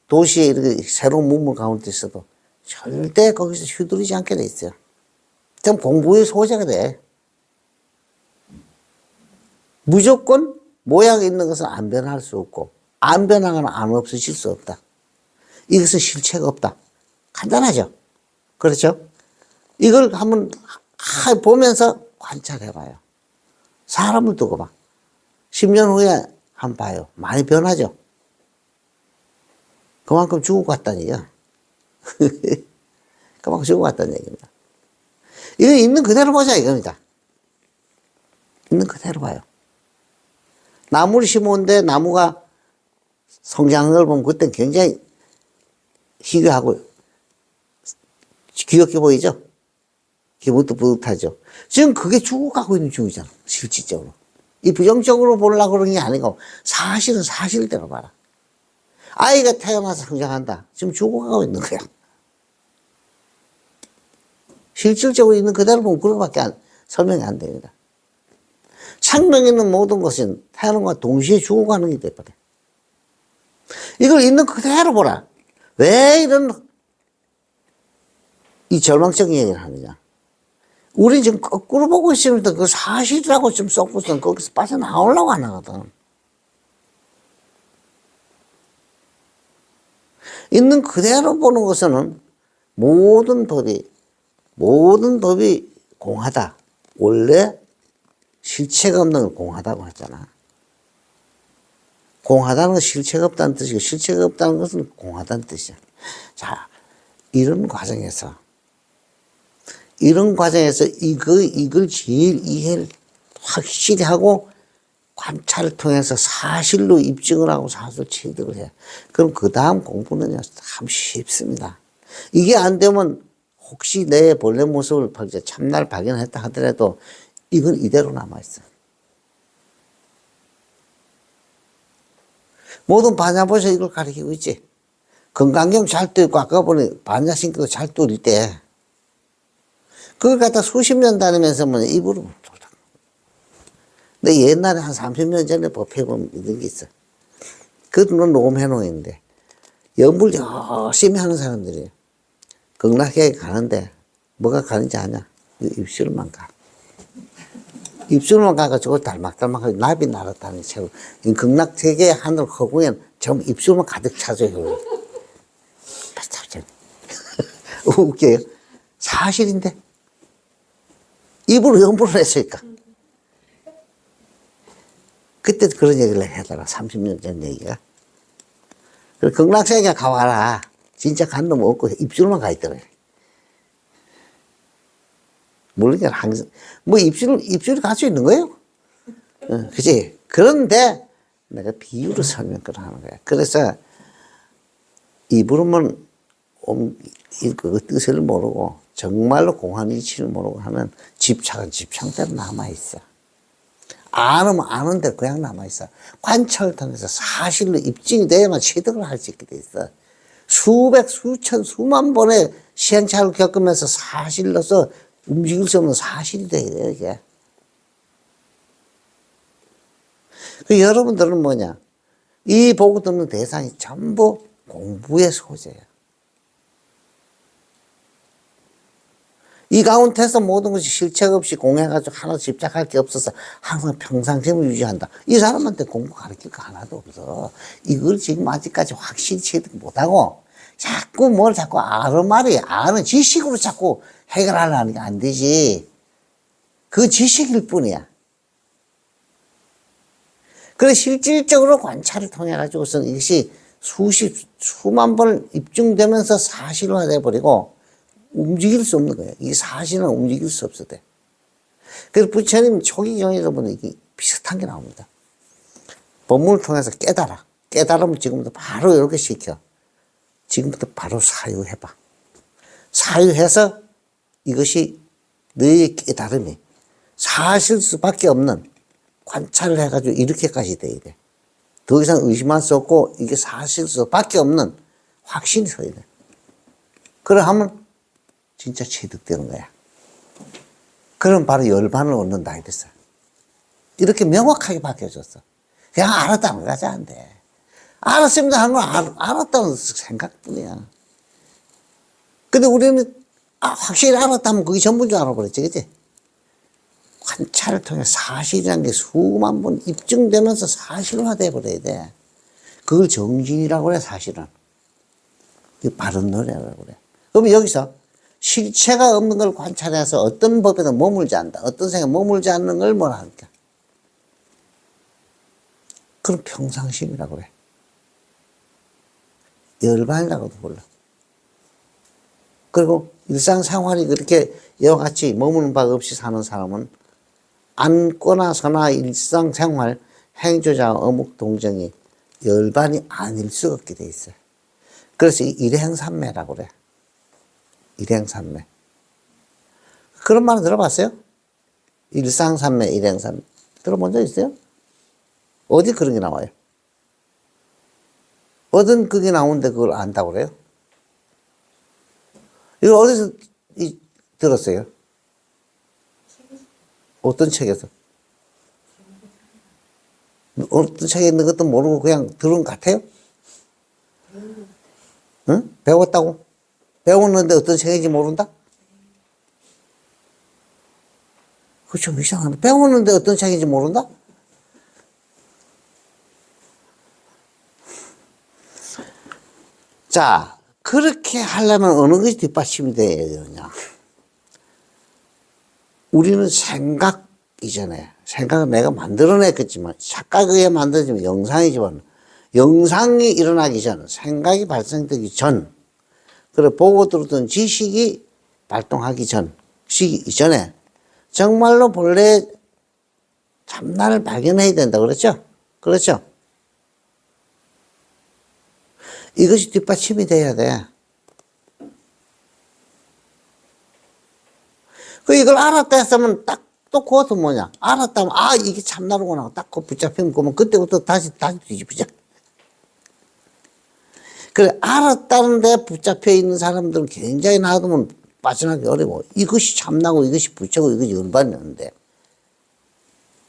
도시에 이렇게 새로운 문물 가운데 있어도 절대 거기서 휘둘리지 않게 돼 있어요. 좀 공부의 소재가 돼. 무조건 모양이 있는 것은 안 변할 수 없고 안 변하거나 안 없어질 수 없다. 이것은 실체가 없다. 간단하죠? 그렇죠? 이걸 한번 보면서 관찰해봐요. 사람을 두고 봐. 10년 후에 한번 봐요. 많이 변하죠? 그만큼 죽어갔다는 얘기야. 그만큼 죽어갔다는 얘기입니다. 이거 있는 그대로 보자 이겁니다. 있는 그대로 봐요. 나무를 심었는데 나무가 성장하는 걸 보면 그때 굉장히 희귀하고 귀엽게 보이죠? 기분도 뿌듯하죠. 지금 그게 죽어가고 있는 중이잖아. 실질적으로. 이 부정적으로 보려고 그러는 게 아니고 사실은 사실대로 봐라. 아이가 태어나서 성장한다. 지금 죽어가고 있는 거야. 실질적으로 있는 그대로 보면 그거밖에 설명이 안 됩니다. 생명 있는 모든 것은 태어남과 동시에 죽어가는 게 돼버려. 이걸 있는 그대로 보라. 왜 이런 이 절망적인 얘기를 하느냐. 우리 지금 거꾸로 보고 있으면 그 사실이라고 좀 쏙붙으면 거기서 빠져나오려고 안 하거든. 있는 그대로 보는 것은 모든 법이 공하다. 원래 실체가 없는 걸 공하다고 하잖아. 공하다는 건 실체가 없다는 뜻이고 실체가 없다는 것은 공하다는 뜻이야. 자, 이런 과정에서 이런 과정에서 이걸 제일 이해를 확실히 하고 관찰을 통해서 사실로 입증을 하고 사실 취득을 해요. 그럼 그 다음 공부는요, 참 쉽습니다. 이게 안 되면 혹시 내 본래 모습을 참나를 발견했다 하더라도 이건 이대로 남아있어. 모든 반야보에서 이걸 가르치고 있지. 건강경 잘 뚫고 아까 보니 반야신경도 잘 뚫을 때 그걸 갖다 수십 년 다니면서 뭐 입으로 못 뚫어. 근데 옛날에 한 30년 전에 법해보면 이런 게 있어. 그거는 녹음해놓은데 연불 열심히 하는 사람들이에요. 극락에 가는데 뭐가 가는지 아냐? 입술만 가. 입술만 가가지고 달막달막하게 나비 날았다는 책. 극락 세계 하늘 허공엔 전부 입술만 가득 차져요. 웃겨요. 사실인데 입으로 연불을 했으니까. 그때 그런 얘기를 하더라. 30년 전 얘기가. 그래서 극락세계 가봐라. 진짜 간 놈 없고 입술만 가 있더래. 모르니까 항상 뭐 입술이 갈 수 있는 거예요. 그치? 그런데 내가 비유로 설명을 하는 거야. 그래서 입으로만 그 뜻을 모르고 정말로 공한 이치를 모르고 하면 집착은 집착대로 남아있어. 아는 아는 대로 그냥 남아있어. 관찰을 통해서 사실로 입증이 돼야만 취득을 할 수 있게 돼 있어. 수백, 수천, 수만 번의 시행착오를 겪으면서 사실로서 움직일 수 없는 사실이 돼야 돼요, 이게. 그 여러분들은 뭐냐? 이 보고 듣는 대상이 전부 공부의 소재예요. 이 가운데서 모든 것이 실책 없이 공해가지고 하나 집착할 게 없어서 항상 평상심을 유지한다. 이 사람한테 공부 가르칠 거 하나도 없어. 이걸 지금 아직까지 확실히 취득 못하고 자꾸 뭘 자꾸 아는 지식으로 자꾸 해결하려는 게 안 되지. 그 지식일 뿐이야. 그래 실질적으로 관찰을 통해 가지고서는 이것이 수만 번 입증되면서 사실화돼 버리고 움직일 수 없는 거예요. 이 사실은 움직일 수 없어 돼. 그래서 부처님 초기 경에서 보면 이게 비슷한 게 나옵니다. 법문을 통해서 깨달아. 깨달으면 지금부터 바로 이렇게 시켜. 지금부터 바로 사유해봐. 사유해서 이것이 너의 깨달음이 사실 수밖에 없는 관찰을 해가지고 이렇게까지 돼야 돼. 더 이상 의심할 수 없고 이게 사실 수밖에 없는 확신이 서야 돼. 그래 하면 진짜 취득되는 거야. 그럼 바로 열반을 얻는다 이랬어. 이렇게 명확하게 바뀌어졌어. 그냥 알았다는 거지 안 돼. 알았습니다 하는 건 알았다는 생각뿐이야. 근데 우리는 확실히 알았다면 그게 전부인 줄 알아버렸지, 그치? 관찰을 통해 사실이라는 게 수만 번 입증되면서 사실화돼 버려야 돼. 그걸 정진이라고 그래, 사실은. 그게 바른 노래라고 그래. 그럼 여기서 실체가 없는 걸 관찰해서 어떤 법에도 머물지 않는다. 어떤 생각에 머물지 않는 걸 뭐라 할까? 그럼 평상심이라고 그래. 열반이라고도 불러. 그리고 일상생활이 그렇게 이와 같이 머무는 바 없이 사는 사람은 앉거나 서나 일상생활 행조자 어묵 동정이 열반이 아닐 수 없게 돼 있어요. 그래서 일행삼매라고 그래. 일행삼매. 그런 말은 들어봤어요? 일상삼매, 일행삼매. 들어본 적 있어요? 어디 그런 게 나와요? 어떤 그게 나오는데 그걸 안다고 그래요? 이거 어디서 들었어요? 어떤 책에서? 어떤 책에 있는 것도 모르고 그냥 들은 것 같아요? 응? 배웠다고? 배웠는데 어떤 책인지 모른다? 그거 좀 이상하네. 배웠는데 어떤 책인지 모른다? 자, 그렇게 하려면 어느 것이 뒷받침이 돼야 되느냐. 우리는 생각 이전에, 생각은 내가 만들어냈겠지만, 착각에 의해 만들어지면 영상이지만, 영상이 일어나기 전, 생각이 발생되기 전, 그리고 보고 들었던 지식이 발동하기 전, 이전에 정말로 본래 참나를 발견해야 된다 그랬죠? 그렇죠? 이것이 뒷받침이 돼야 돼. 이걸 알았다 했으면 딱, 또 그것도 뭐냐. 알았다면, 아, 이게 참나로구나. 딱 그 붙잡히면, 그러면 그때부터 다시 뒤집히자. 그래, 알았다는데 붙잡혀 있는 사람들은 굉장히 놔두면 빠져나기 어려워. 이것이 참나고, 이것이 부처고, 이것이 열반이었는데.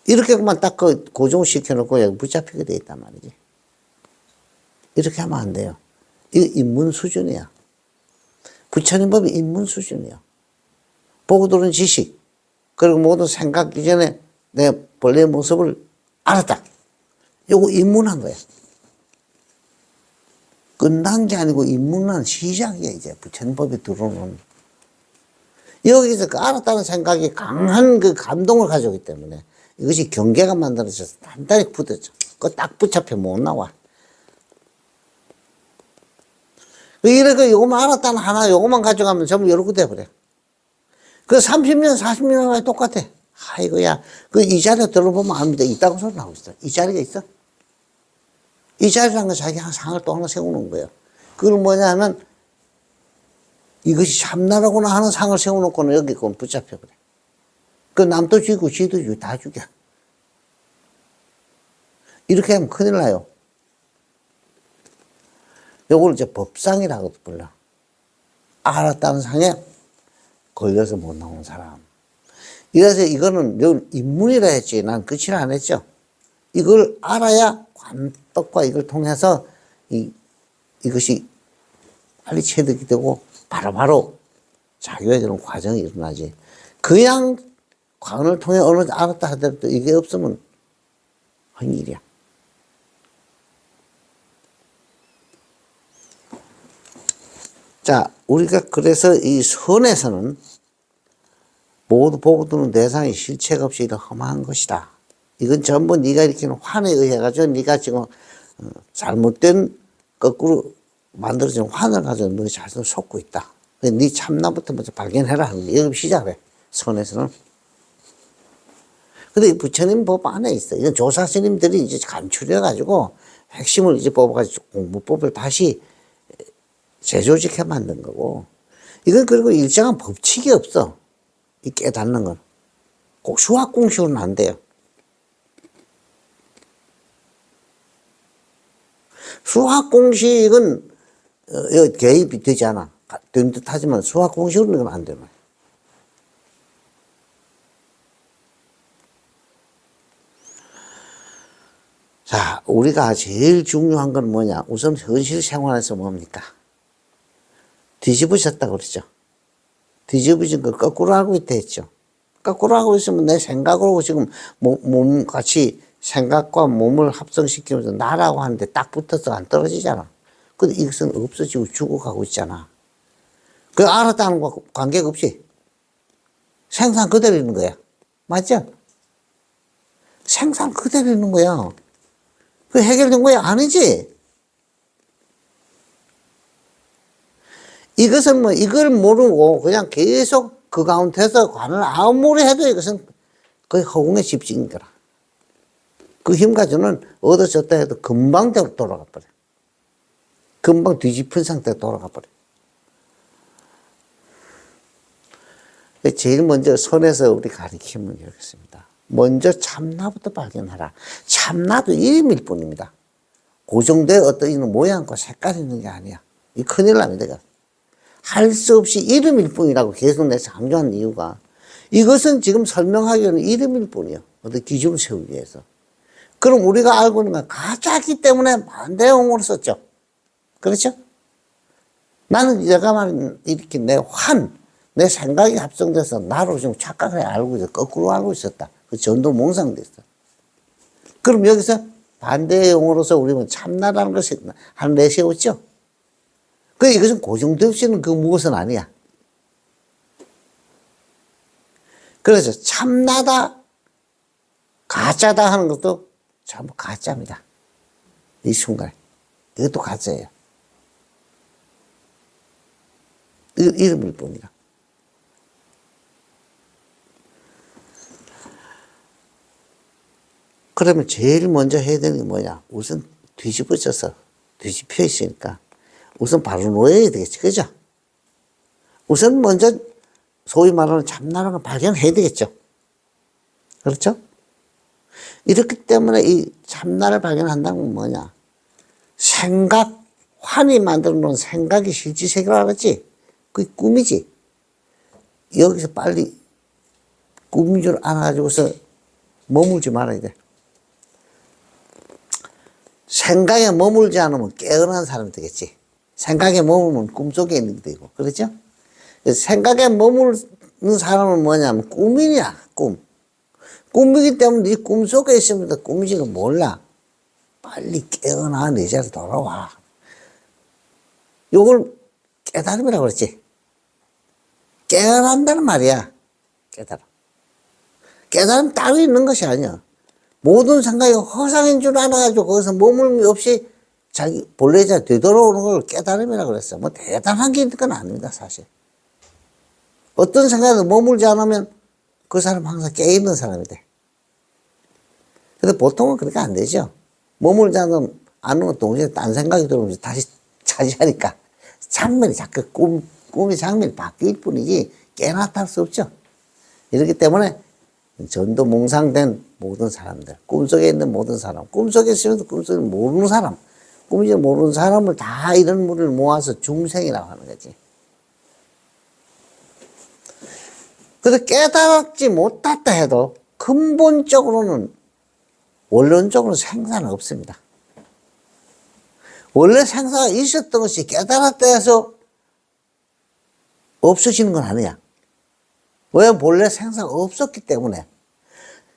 이렇게만 딱 고정시켜놓고 여기 붙잡히게 돼 있단 말이지. 이렇게 하면 안 돼요. 이거 인문 수준이야. 부처님 법이 인문 수준이야. 보고 들은 지식, 그리고 모든 생각 이전에 내 본래의 모습을 알았다. 요거 입문한 거야. 끝난 게 아니고 입문한 시작이야, 이제. 부처님 법이 들어오는. 여기서 그 알았다는 생각이 강한 그 감동을 가지고 있기 때문에 이것이 경계가 만들어져서 단단히 붙었죠. 그거 딱 붙잡혀 못 나와. 이렇게 요거만 알았다는 하나, 요거만 가져가면 전부 요렇게 돼버려. 그 30년, 40년 똑같아. 아이고야. 이 자리에 들어보면 압니다. 있다고 소리 나오고 있어. 이 자리가 있어? 이 자리라는 건 자기 상을 또 하나 세우는 거예요. 그건 뭐냐 하면 이것이 참나라구나 하는 상을 세워놓고는 여기 건 붙잡혀버려. 그 남도 죽이고 쥐도 죽이고 다 죽여. 이렇게 하면 큰일 나요. 요걸 이제 법상이라고 불러. 알았다는 상에 걸려서 못 나온 사람. 이래서 이거는 인문이라 했지. 난 끝이라 안 했죠. 이걸 알아야 관법과 이걸 통해서 이것이 빨리 체득이 되고 바로바로 작용해야 되는 과정이 일어나지. 그냥 관을 통해 어느 정도 알았다 하더라도 이게 없으면 헛일이야. 자, 우리가 그래서 이 선에서는 모두 보고 드는 대상이 실체가 없이 이런 험한 것이다. 이건 전부 네가 일으키는 환에 의해 가지고 네가 지금 잘못된 거꾸로 만들어진 환을 가지고 너희 자신을 속고 있다. 네 참나부터 먼저 발견해라 하는 게 여기 시작해. 선에서는. 근데 부처님 법 안에 있어. 이건 조사 스님들이 이제 간추려 가지고 핵심을 이제 뽑아가지고 공부법을 다시 재조직해 만든 거고. 이건 그리고 일정한 법칙이 없어. 이 깨닫는 건. 꼭 수학공식으로는 안 돼요. 수학공식은 개입이 되지 않아. 된 듯 하지만 수학공식으로는 안 되는 거야. 자, 우리가 제일 중요한 건 뭐냐. 우선 현실 생활에서 뭡니까? 뒤집어졌다고 그랬죠. 뒤집어진 걸 거꾸로 하고 있다 했죠. 거꾸로 하고 있으면 내 생각으로 지금 몸 같이 생각과 몸을 합성시키면서 나라고 하는데 딱 붙어서 안 떨어지잖아. 근데 이것은 없어지고 죽어가고 있잖아. 그 알았다는 거 관계가 없이 생산 그대로 있는 거야. 맞죠? 생산 그대로 있는 거야. 그 해결된 거야? 아니지? 이것은 뭐 이걸 모르고 그냥 계속 그 가운데서 관을 아무리 해도 이것은 거의 허공의 집중인 거라. 그 힘 가지고는 얻어졌다 해도 금방 돌아가 버려. 금방 뒤집힌 상태로 돌아가 버려. 제일 먼저 선에서 우리 가르침은 이렇습니다. 먼저 참나부터 발견하라. 참나도 이름일 뿐입니다. 고정된 어떤 이런 모양과 색깔이 있는 게 아니야. 이 큰일 납니다. 할 수 없이 이름일 뿐이라고 계속 내가 강조한 이유가 이것은 지금 설명하기에는 이름일 뿐이에요. 어떤 기준을 세우기 위해서. 그럼 우리가 알고 있는 건 가짜기 때문에 반대용어로 썼죠. 그렇죠? 나는 내가 말한 이렇게 내 생각이 합성돼서 나로 지금 착각해 알고 있어. 거꾸로 알고 있었다. 그 전도 몽상됐어. 그럼 여기서 반대의 용어로서 우리는 참나라는 것을 한 내세웠죠. 이것은 고정되시는 그 무엇은 아니야. 그래서 참나다, 가짜다 하는 것도 전부 가짜입니다. 이 순간에. 이것도 가짜예요. 이름일 뿐이야. 그러면 제일 먼저 해야 되는 게 뭐냐? 우선 뒤집어져서 뒤집혀 있으니까 우선 바로 놓아야 되겠지. 그죠? 우선 먼저 소위 말하는 참나라는 걸 발견해야 되겠죠. 그렇죠? 이렇기 때문에 이 참나를 발견한다는 건 뭐냐? 생각, 환이 만들어 놓은 생각이 실제 세계라고 그랬지? 그게 꿈이지. 여기서 빨리 꿈인 줄 알아가지고서 머물지 말아야 돼. 생각에 머물지 않으면 깨어난 사람이 되겠지. 생각에 머물면 꿈속에 있는 게 되고. 그렇죠? 생각에 머무는 사람은 뭐냐면 꿈이냐, 꿈. 꿈이기 때문에 네 꿈속에 있으면 꿈인지는 몰라. 빨리 깨어나 내 자리로 돌아와. 요걸 깨달음이라고 그랬지. 깨어난다는 말이야. 깨달음. 깨달음 따로 있는 것이 아니야. 모든 생각이 허상인 줄 알아가지고 거기서 머물미 없이 자기 본래 자리 되돌아오는 걸 깨달음이라고 그랬어. 뭐 대단한 게 있는 건 아닙니다, 사실. 어떤 생각에 머물지 않으면 그 사람 항상 깨있는 사람이 돼. 근데 보통은 그렇게 안 되죠. 머물지 않으면 동시에 딴 생각이 들어오면서 다시 차지하니까 장면이 자꾸 꿈의 장면이 바뀔 뿐이지 깨나탈 수 없죠. 이렇기 때문에 전도 몽상된 모든 사람들, 꿈속에 있는 모든 사람, 꿈속에 있으면서 꿈속에 모르는 사람, 꿈이 모르는 사람을 다 이런 무리를 모아서 중생이라고 하는 거지. 그래서 깨달지 못했다 해도 근본적으로는 원론적으로는 생사는 없습니다. 원래 생사가 있었던 것이 깨달았다 해서 없어지는 건 아니야. 왜? 본래 생사가 없었기 때문에.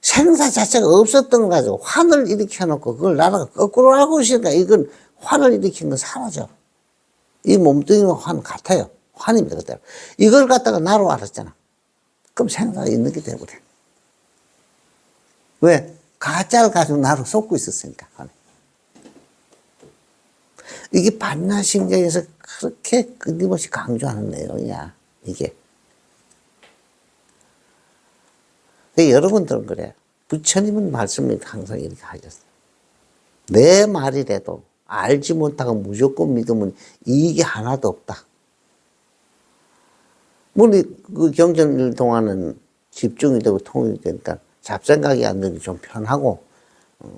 생사 자체가 없었던 거 가지고 환을 일으켜놓고 그걸 나라가 거꾸로 알고 있으니까 이건 환을 일으킨 건 사라져. 이 몸뚱이와 환 같아요. 환입니다, 그대로. 이걸 갖다가 나로 알았잖아. 그럼 생사가 있는 게 되거든. 왜? 가짜를 가지고 나로 속고 있었으니까. 이게 반야심경에서 그렇게 끊임없이 강조하는 내용이야, 이게. 여러분들은 그래요. 부처님은 말씀을 항상 이렇게 하셨어요. 내 말이라도 알지 못하고 무조건 믿으면 이익이 하나도 없다. 물론 그 경전일 동안은 집중이 되고 통일이 되니까 잡생각이 안 되니 좀 편하고,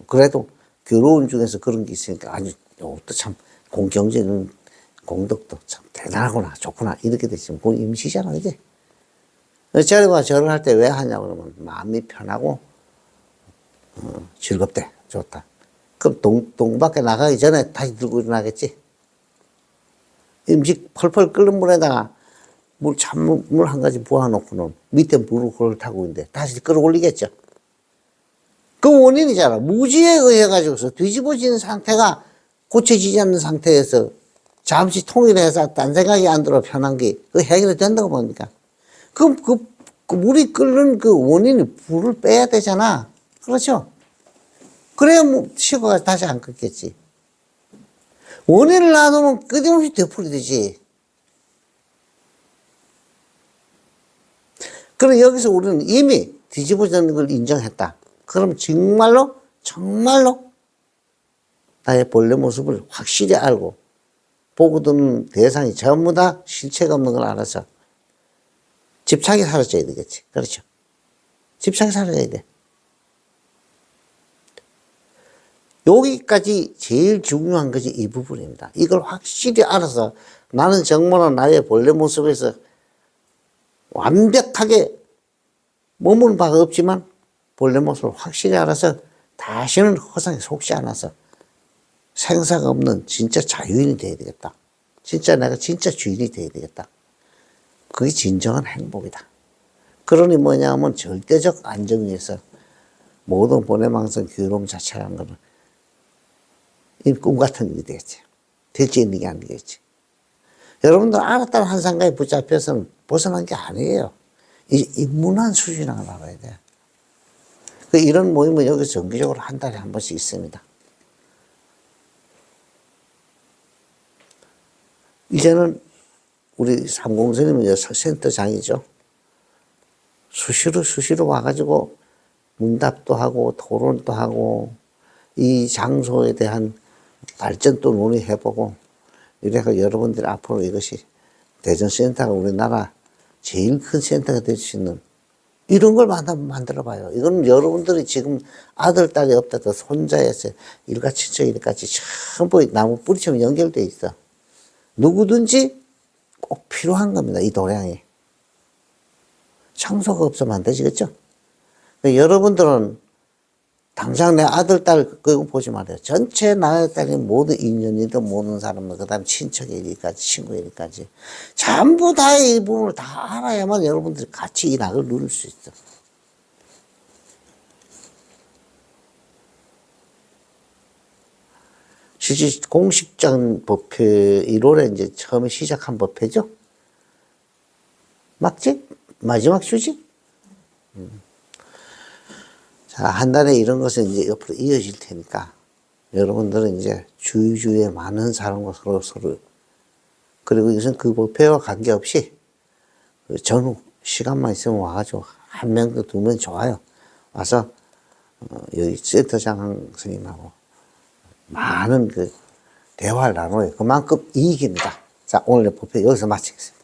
그래도 괴로운 중에서 그런 게 있으니까 아주 또 참 공경제는 공덕도 참 대단하구나, 좋구나, 이렇게 되시면 그건 임시잖아, 그지? 절과 절을 할 때 왜 하냐고 그러면 마음이 편하고 즐겁대, 좋다. 그럼 동밖에 나가기 전에 다시 들고 일어나겠지? 음식 펄펄 끓는 물에다가 찬물 한 가지 부어놓고는 밑에 물을 그걸 타고 있는데 다시 끌어올리겠죠? 그 원인이잖아. 무지에 의해가지고서 뒤집어진 상태가 고쳐지지 않는 상태에서 잠시 통일해서 딴 생각이 안 들어 편한 게 그 해결이 된다고 봅니까? 그럼 그 물이 끓는 그 원인이 불을 빼야 되잖아. 그렇죠? 그래야 뭐 식어가 다시 안 끓겠지. 원인을 놔두면 끊임없이 되풀이 되지. 그럼 여기서 우리는 이미 뒤집어지는 걸 인정했다. 그럼 정말로 나의 본래 모습을 확실히 알고 보고 듣는 대상이 전부 다 실체가 없는 걸 알아서 집착이 사라져야 되겠지. 그렇죠? 집착이 사라져야 돼. 여기까지 제일 중요한 것이 이 부분입니다. 이걸 확실히 알아서 나는 정말로 나의 본래 모습에서 완벽하게 머무는 바가 없지만 본래 모습을 확실히 알아서 다시는 허상에 속지 않아서 생사가 없는 진짜 자유인이 되어야 되겠다. 진짜 내가 진짜 주인이 되어야 되겠다. 그게 진정한 행복이다. 그러니 뭐냐면 절대적 안정 위에서 모든 본래망상 규범 자체라는 거는 이 꿈 같은 일이 되겠지. 될 수 있는 게 안 되겠지. 여러분들 알았다는 한 생각에 붙잡혀서는 벗어난 게 아니에요. 이 인문한 수준을 알아야 돼. 이런 모임은 여기서 정기적으로 한 달에 한 번씩 있습니다. 이제는 우리 삼공스님은 센터장이죠. 수시로 와가지고 문답도 하고 토론도 하고 이 장소에 대한 발전도 논의해보고 이래서 여러분들이 앞으로 이것이 대전센터가 우리나라 제일 큰 센터가 될 수 있는 이런 걸 만들어봐요. 이건 여러분들이 지금 아들, 딸이 없다도 손자에서 일가 친척 일까지 전부 나무 뿌리처럼 연결돼 있어. 누구든지 꼭 필요한 겁니다. 이 도량이. 장소가 없으면 안 되지, 그죠? 여러분들은 당장 내 아들, 딸 그거 보지 말아요. 전체 나의 딸이 모두 인연이든 모르는 사람들, 그 다음에 친척의 일까지, 친구의 일까지 전부 다의 이 부분을 다 알아야만 여러분들이 같이 이 낙을 누릴 수 있어. 실제 공식적인 법회 1월에 이제 처음에 시작한 법회죠? 맞지? 마지막 주지? 자, 한 달에 이런 것은 이제 옆으로 이어질 테니까 여러분들은 이제 주위에 많은 사람과 서로 그리고 이것은 그 법회와 관계없이 전후 시간만 있으면 와가지고 한 명도 두 명 좋아요. 와서 여기 센터장 선생님하고 많은 그 대화를 나눠요. 그만큼 이익입니다. 자, 오늘의 법회 여기서 마치겠습니다.